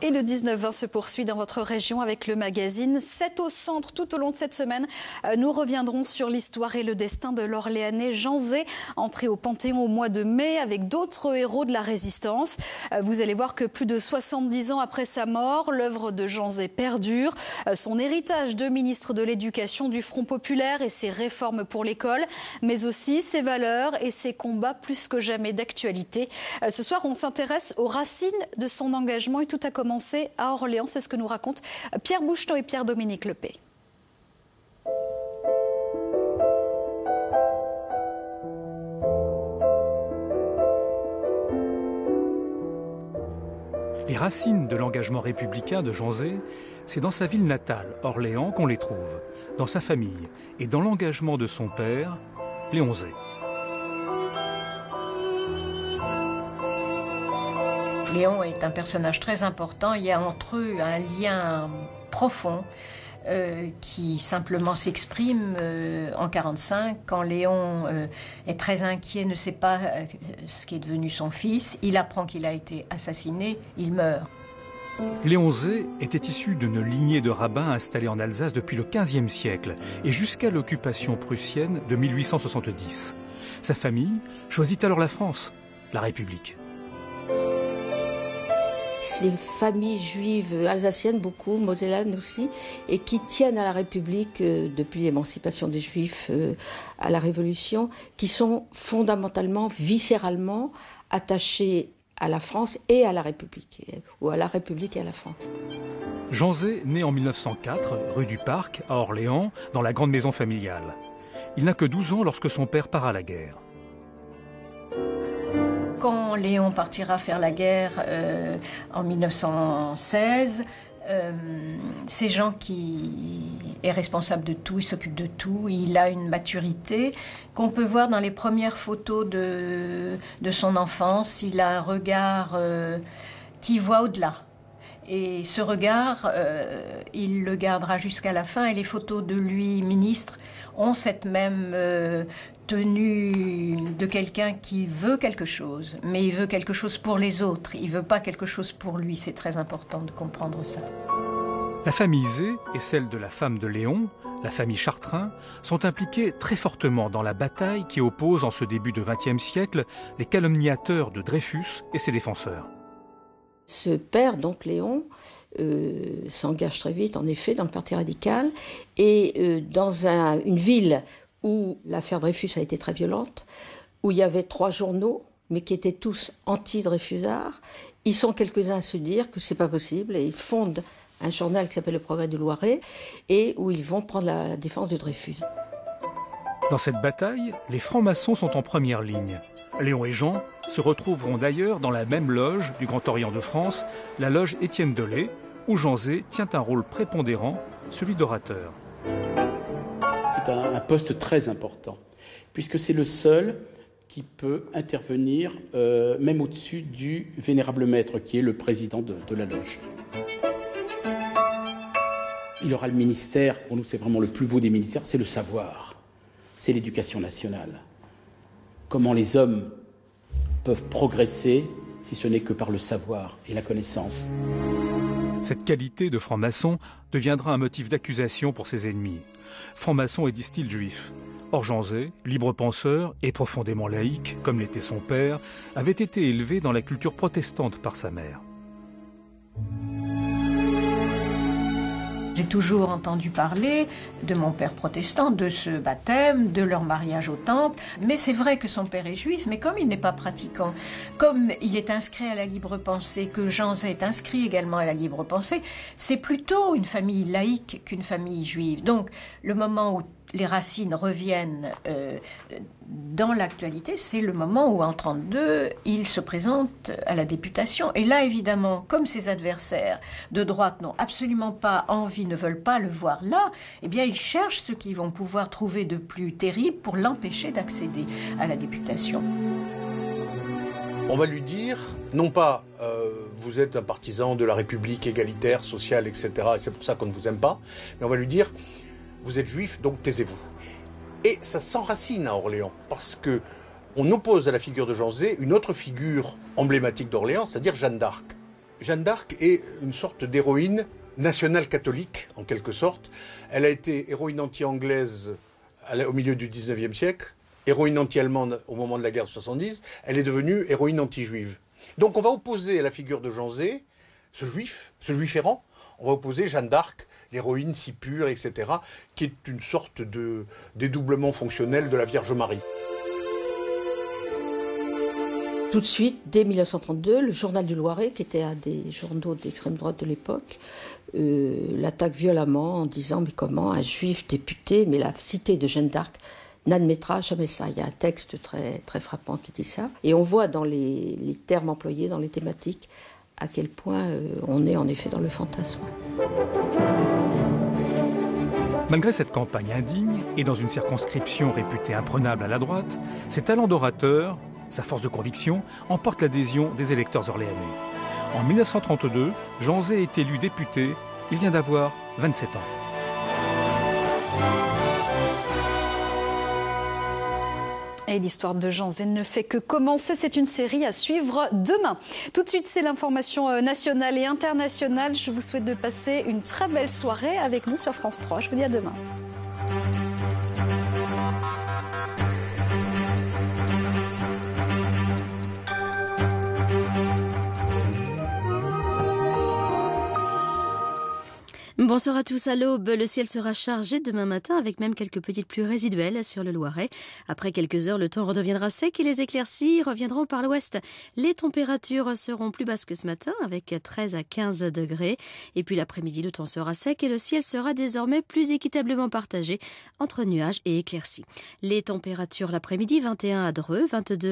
Et le 19-20 se poursuit dans votre région avec le magazine 7 au centre. Tout au long de cette semaine, nous reviendrons sur l'histoire et le destin de l'Orléanais Jean Zay, entré au Panthéon au mois de mai avec d'autres héros de la Résistance. Vous allez voir que plus de 70 ans après sa mort, l'œuvre de Jean Zay perdure. Son héritage de ministre de l'Éducation du Front populaire et ses réformes pour l'école, mais aussi ses valeurs et ses combats plus que jamais d'actualité. Ce soir, on s'intéresse aux racines de son engagement et tout a commencé à Orléans. C'est ce que nous racontent Pierre Boucheton et Pierre-Dominique Lepay. Les racines de l'engagement républicain de Jean Zay, c'est dans sa ville natale, Orléans, qu'on les trouve, dans sa famille et dans l'engagement de son père, Léon Zay. Léon est un personnage très important. Il y a entre eux un lien profond qui simplement s'exprime en 1945, quand Léon est très inquiet, ne sait pas ce qui est devenu son fils. Il apprend qu'il a été assassiné, il meurt. Léon Zay était issu d'une lignée de rabbins installés en Alsace depuis le XVe siècle et jusqu'à l'occupation prussienne de 1870. Sa famille choisit alors la France, la République. Ces familles juives alsaciennes, beaucoup, mosellanes aussi, et qui tiennent à la République depuis l'émancipation des Juifs à la Révolution, qui sont fondamentalement, viscéralement attachés à la France et à la République, ou à la République et à la France. Jean Zay naît en 1904, rue du Parc, à Orléans, dans la grande maison familiale. Il n'a que 12 ans lorsque son père part à la guerre. Quand Léon partira faire la guerre en 1916, c'est Jean qui est responsable de tout, il s'occupe de tout, il a une maturité qu'on peut voir dans les premières photos de son enfance. Il a un regard qui voit au-delà. Et ce regard, il le gardera jusqu'à la fin. Et les photos de lui, ministre, ont cette même tenue de quelqu'un qui veut quelque chose. Mais il veut quelque chose pour les autres. Il ne veut pas quelque chose pour lui. C'est très important de comprendre ça. La famille Zay et celle de la femme de Léon, la famille Chartrain, sont impliquées très fortement dans la bataille qui oppose en ce début de XXe siècle les calomniateurs de Dreyfus et ses défenseurs. Ce père, donc Léon, s'engage très vite, en effet, dans le Parti radical. Et dans une ville où l'affaire Dreyfus a été très violente, où il y avait 3 journaux, mais qui étaient tous anti-Dreyfusards, ils sont quelques-uns à se dire que c'est pas possible, et ils fondent un journal qui s'appelle Le Progrès du Loiret, et où ils vont prendre la défense de Dreyfus. Dans cette bataille, les francs-maçons sont en première ligne. Léon et Jean se retrouveront d'ailleurs dans la même loge du Grand Orient de France, la loge Étienne Delay, où Jean Zay tient un rôle prépondérant, celui d'orateur. C'est un poste très important, puisque c'est le seul qui peut intervenir même au-dessus du vénérable maître, qui est le président de la loge. Il aura le ministère, pour nous c'est vraiment le plus beau des ministères, c'est le savoir, c'est l'éducation nationale. Comment les hommes peuvent progresser si ce n'est que par le savoir et la connaissance. Cette qualité de franc-maçon deviendra un motif d'accusation pour ses ennemis. Franc-maçon et disent-ils juif. Or Jean Zay, libre penseur et profondément laïque, comme l'était son père, avait été élevé dans la culture protestante par sa mère. J'ai toujours entendu parler de mon père protestant, de ce baptême, de leur mariage au temple. Mais c'est vrai que son père est juif, mais comme il n'est pas pratiquant, comme il est inscrit à la libre pensée, que Jean Zay est inscrit également à la libre pensée, c'est plutôt une famille laïque qu'une famille juive. Donc le moment où les racines reviennent dans l'actualité, c'est le moment où, en 1932, il se présente à la députation. Et là, évidemment, comme ses adversaires de droite n'ont absolument pas envie, ne veulent pas le voir là, eh bien, ils cherchent ce qu'ils vont pouvoir trouver de plus terrible pour l'empêcher d'accéder à la députation. On va lui dire, non pas vous êtes un partisan de la République égalitaire, sociale, etc., et c'est pour ça qu'on ne vous aime pas, mais on va lui dire, vous êtes juif, donc taisez-vous. Et ça s'enracine à Orléans, parce que on oppose à la figure de Jean Zay une autre figure emblématique d'Orléans, c'est-à-dire Jeanne d'Arc. Jeanne d'Arc est une sorte d'héroïne nationale catholique, en quelque sorte. Elle a été héroïne anti-anglaise au milieu du 19e siècle, héroïne anti-allemande au moment de la guerre de 70. Elle est devenue héroïne anti-juive. Donc on va opposer à la figure de Jean Zay, ce juif errant, on va opposer Jeanne d'Arc, l'héroïne si pure, etc., qui est une sorte de dédoublement fonctionnel de la Vierge Marie. Tout de suite, dès 1932, le Journal du Loiret, qui était un des journaux d'extrême droite de l'époque, l'attaque violemment en disant « Mais comment un juif député, mais la cité de Jeanne d'Arc n'admettra jamais ça ». Il y a un texte très, très frappant qui dit ça. Et on voit dans les termes employés, dans les thématiques, à quel point on est en effet dans le fantasme. Malgré cette campagne indigne, et dans une circonscription réputée imprenable à la droite, ses talents d'orateur, sa force de conviction, emportent l'adhésion des électeurs orléanais. En 1932, Jean Zay est élu député. Il vient d'avoir 27 ans. Et l'histoire de Jean Zay ne fait que commencer. C'est une série à suivre demain. Tout de suite, c'est l'information nationale et internationale. Je vous souhaite de passer une très belle soirée avec nous sur France 3. Je vous dis à demain. Bonsoir à tous. À l'aube, le ciel sera chargé demain matin avec même quelques petites pluies résiduelles sur le Loiret. Après quelques heures, le temps redeviendra sec et les éclaircies reviendront par l'ouest. Les températures seront plus basses que ce matin avec 13 à 15 degrés. Et puis l'après-midi, le temps sera sec et le ciel sera désormais plus équitablement partagé entre nuages et éclaircies. Les températures l'après-midi, 21 à Dreux, 22